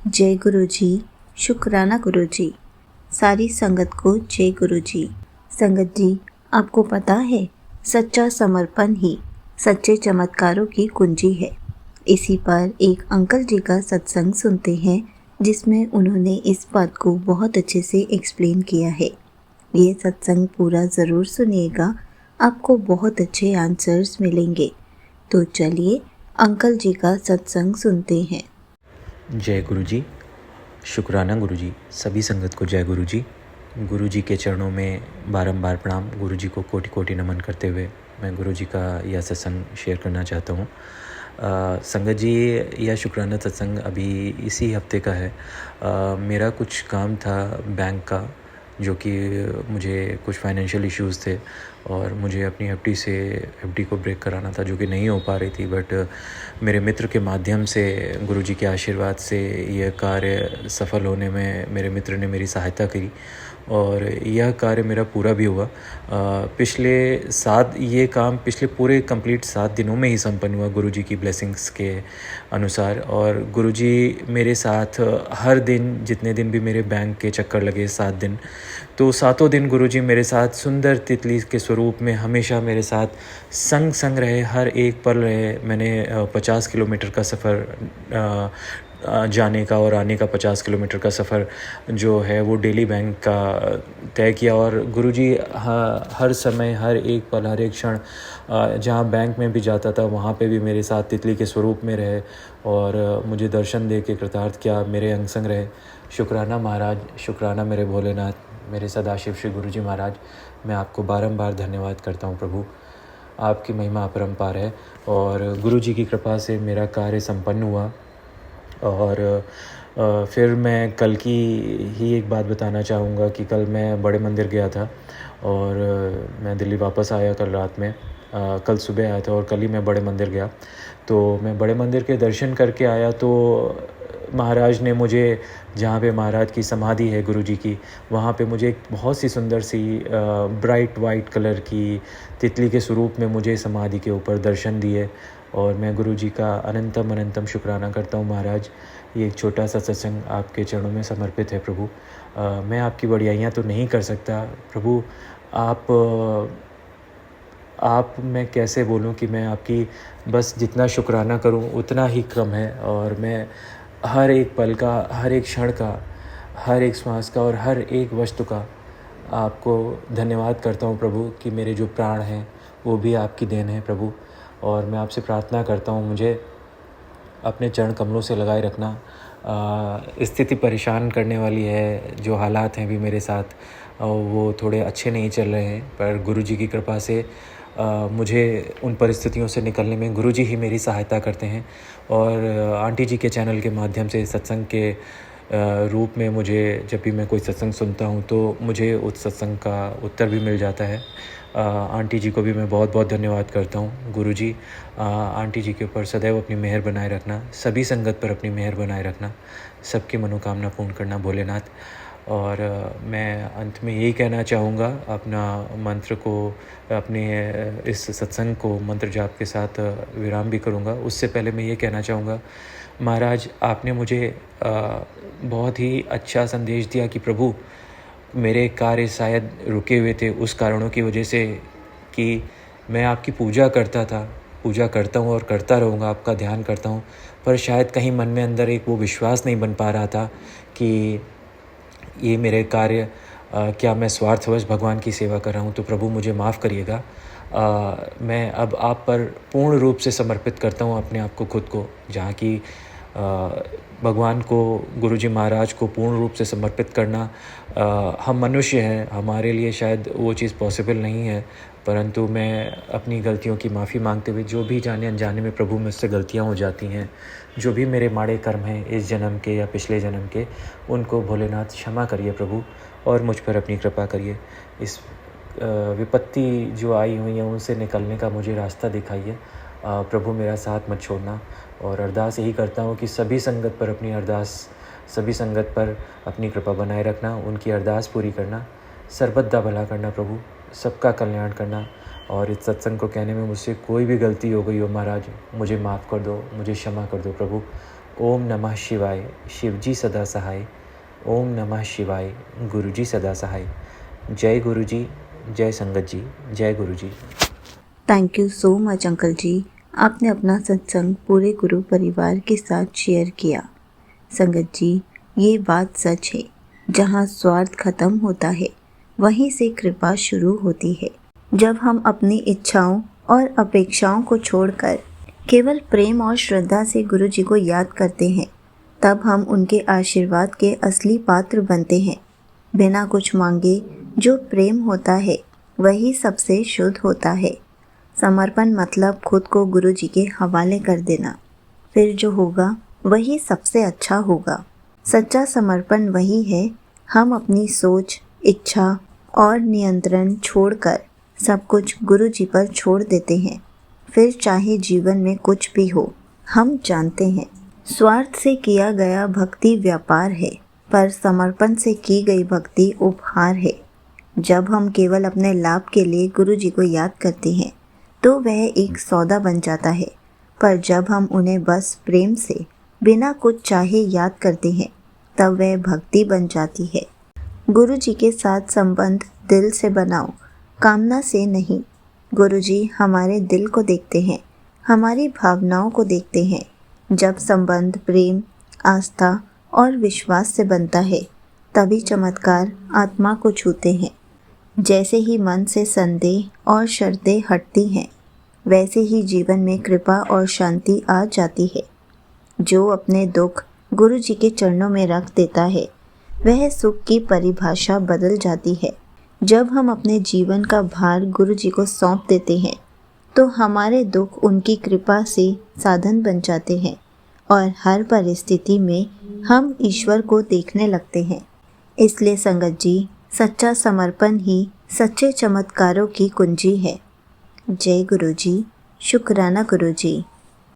जय गुरु जी। शुक्राना गुरु जी। सारी संगत को जय गुरु जी। संगत जी, आपको पता है, सच्चा समर्पण ही सच्चे चमत्कारों की कुंजी है। इसी पर एक अंकल जी का सत्संग सुनते हैं, जिसमें उन्होंने इस बात को बहुत अच्छे से एक्सप्लेन किया है। ये सत्संग पूरा ज़रूर सुनिएगा, आपको बहुत अच्छे आंसर्स मिलेंगे। तो चलिए अंकल जी का सत्संग सुनते हैं। जय गुरु जी। शुक्राना गुरु जी। सभी संगत को जय गुरु जी। गुरु जी के चरणों में बारंबार प्रणाम। गुरु जी को कोटि कोटि नमन करते हुए मैं गुरु जी का यह सत्संग शेयर करना चाहता हूँ। संगत जी, यह शुक्राना सत्संग अभी इसी हफ्ते का है। मेरा कुछ काम था बैंक का, जो कि मुझे कुछ फाइनेंशियल इश्यूज़ थे और मुझे अपनी एफडी को ब्रेक कराना था, जो कि नहीं हो पा रही थी। बट मेरे मित्र के माध्यम से, गुरु जी के आशीर्वाद से यह कार्य सफल होने में मेरे मित्र ने मेरी सहायता की और यह कार्य मेरा पूरा भी हुआ। ये काम पिछले पूरे कंप्लीट 7 दिनों में ही संपन्न हुआ, गुरु जी की ब्लेसिंग्स के अनुसार। और गुरु जी मेरे साथ हर दिन, जितने दिन भी मेरे बैंक के चक्कर लगे 7 दिन, तो सातों दिन गुरु जी मेरे साथ सुंदर तितली के स्वरूप में हमेशा मेरे साथ संग संग रहे, हर एक पल रहे। मैंने 50 किलोमीटर का सफ़र, जाने का और आने का 50 किलोमीटर का सफ़र जो है वो डेली बैंक का तय किया। और गुरुजी हर समय, हर एक पल, हर एक क्षण जहाँ बैंक में भी जाता था वहाँ पे भी मेरे साथ तितली के स्वरूप में रहे और मुझे दर्शन दे के कृतार्थ किया, मेरे अंग संग रहे। शुक्राना महाराज, शुक्राना मेरे भोलेनाथ, मेरे सदाशिव श्री गुरु जी महाराज। मैं आपको बारंबार धन्यवाद करता हूँ प्रभु। आपकी महिमा अपरंपार है और गुरु जी की कृपा से मेरा कार्य संपन्न हुआ। और फिर मैं कल की ही एक बात बताना चाहूँगा कि कल मैं बड़े मंदिर गया था और मैं दिल्ली वापस आया कल रात में। कल सुबह आया था और कल ही मैं बड़े मंदिर गया। तो मैं बड़े मंदिर के दर्शन करके आया तो महाराज ने मुझे, जहाँ पे महाराज की समाधि है गुरु जी की, वहाँ पे मुझे एक बहुत सी सुंदर सी ब्राइट वाइट कलर की तितली के स्वरूप में मुझे समाधि के ऊपर दर्शन दिए। और मैं गुरु जी का अनंतम अनंतम शुक्राना करता हूँ महाराज। ये एक छोटा सा सत्संग आपके चरणों में समर्पित है प्रभु। मैं आपकी बढ़ाइयाँ तो नहीं कर सकता प्रभु। आप मैं कैसे बोलूं कि मैं आपकी बस जितना शुक्राना करूं उतना ही कम है। और मैं हर एक पल का, हर एक क्षण का, हर एक श्वास का और हर एक वस्तु का आपको धन्यवाद करता हूं प्रभु कि मेरे जो प्राण हैं वो भी आपकी देन है प्रभु। और मैं आपसे प्रार्थना करता हूं, मुझे अपने चरण कमलों से लगाए रखना। स्थिति परेशान करने वाली है, जो हालात हैं भी मेरे साथ वो थोड़े अच्छे नहीं चल रहे हैं, पर गुरु जी की कृपा से मुझे उन परिस्थितियों से निकलने में गुरु जी ही मेरी सहायता करते हैं। और आंटी जी के चैनल के माध्यम से सत्संग के रूप में मुझे, जब भी मैं कोई सत्संग सुनता हूँ तो मुझे उस सत्संग का उत्तर भी मिल जाता है। आंटी जी को भी मैं बहुत बहुत धन्यवाद करता हूँ। गुरु जी, आंटी जी के ऊपर सदैव अपनी मेहर बनाए रखना, सभी संगत पर अपनी मेहर बनाए रखना, सबकी मनोकामना पूर्ण करना भोलेनाथ। और मैं अंत में यही कहना चाहूँगा, अपना मंत्र को, अपने इस सत्संग को मंत्र जाप के साथ विराम भी करूँगा। उससे पहले मैं ये कहना चाहूँगा, महाराज आपने मुझे बहुत ही अच्छा संदेश दिया कि प्रभु, मेरे कार्य शायद रुके हुए थे उस कारणों की वजह से कि मैं आपकी पूजा करता था, पूजा करता हूँ और करता रहूँगा, आपका ध्यान करता हूँ, पर शायद कहीं मन में अंदर एक वो विश्वास नहीं बन पा रहा था कि ये मेरे कार्य क्या मैं स्वार्थवश भगवान की सेवा कर रहा हूँ। तो प्रभु मुझे माफ़ करिएगा। मैं अब आप पर पूर्ण रूप से समर्पित करता हूँ अपने आप को, खुद को, जहाँ की भगवान को, गुरु जी महाराज को पूर्ण रूप से समर्पित करना, हम मनुष्य हैं, हमारे लिए शायद वो चीज़ पॉसिबल नहीं है। परंतु मैं अपनी गलतियों की माफ़ी मांगते हुए, जो भी जाने अनजाने में प्रभु मुझसे गलतियाँ हो जाती हैं, जो भी मेरे माड़े कर्म हैं इस जन्म के या पिछले जन्म के, उनको भोलेनाथ क्षमा करिए प्रभु और मुझ पर अपनी कृपा करिए। इस विपत्ति जो आई हुई हैं उनसे निकलने का मुझे रास्ता दिखाइए प्रभु, मेरा साथ मत छोड़ना। और अरदास यही करता हूँ कि सभी संगत पर अपनी अरदास, सभी संगत पर अपनी कृपा बनाए रखना, उनकी अरदास पूरी करना, सर्वदा भला करना प्रभु, सबका कल्याण करना। और इस सत्संग को कहने में मुझसे कोई भी गलती हो गई हो महाराज, मुझे माफ़ कर दो, मुझे क्षमा कर दो प्रभु। ओम नमः शिवाय, शिवजी सदा सहाय। ओम नमः शिवाय, गुरुजी सदा सहाय। जय गुरुजी, जय संगत जी, जय गुरुजी। Thank you so much uncle ji, आपने अपना सत्संग पूरे गुरु परिवार के साथ शेयर किया। संगत जी, ये बात सच है, जहाँ स्वार्थ खत्म होता है वहीं से कृपा शुरू होती है। जब हम अपनी इच्छाओं और अपेक्षाओं को छोड़कर केवल प्रेम और श्रद्धा से गुरु जी को याद करते हैं, तब हम उनके आशीर्वाद के असली पात्र बनते हैं। बिना कुछ मांगे जो प्रेम होता है वही सबसे शुद्ध होता है। समर्पण मतलब खुद को गुरु जी के हवाले कर देना, फिर जो होगा वही सबसे अच्छा होगा। सच्चा समर्पण वही है, हम अपनी सोच, इच्छा और नियंत्रण छोड़कर सब कुछ गुरु जी पर छोड़ देते हैं। फिर चाहे जीवन में कुछ भी हो, हम जानते हैं स्वार्थ से किया गया भक्ति व्यापार है, पर समर्पण से की गई भक्ति उपहार है। जब हम केवल अपने लाभ के लिए गुरु जी को याद करते हैं तो वह एक सौदा बन जाता है, पर जब हम उन्हें बस प्रेम से बिना कुछ चाहे याद करते हैं तब वह भक्ति बन जाती है। गुरु जी के साथ संबंध दिल से बनाओ, कामना से नहीं। गुरु जी हमारे दिल को देखते हैं, हमारी भावनाओं को देखते हैं। जब संबंध प्रेम, आस्था और विश्वास से बनता है तभी चमत्कार आत्मा को छूते हैं। जैसे ही मन से संदेह और शर्तें हटती हैं, वैसे ही जीवन में कृपा और शांति आ जाती है। जो अपने दुख गुरु जी के चरणों में रख देता है, वह सुख की परिभाषा बदल जाती है। जब हम अपने जीवन का भार गुरु जी को सौंप देते हैं, तो हमारे दुख उनकी कृपा से साधन बन जाते हैं और हर परिस्थिति में हम ईश्वर को देखने लगते हैं। इसलिए संगत जी, सच्चा समर्पण ही सच्चे चमत्कारों की कुंजी है। जय गुरु जी, शुक्राना गुरु जी।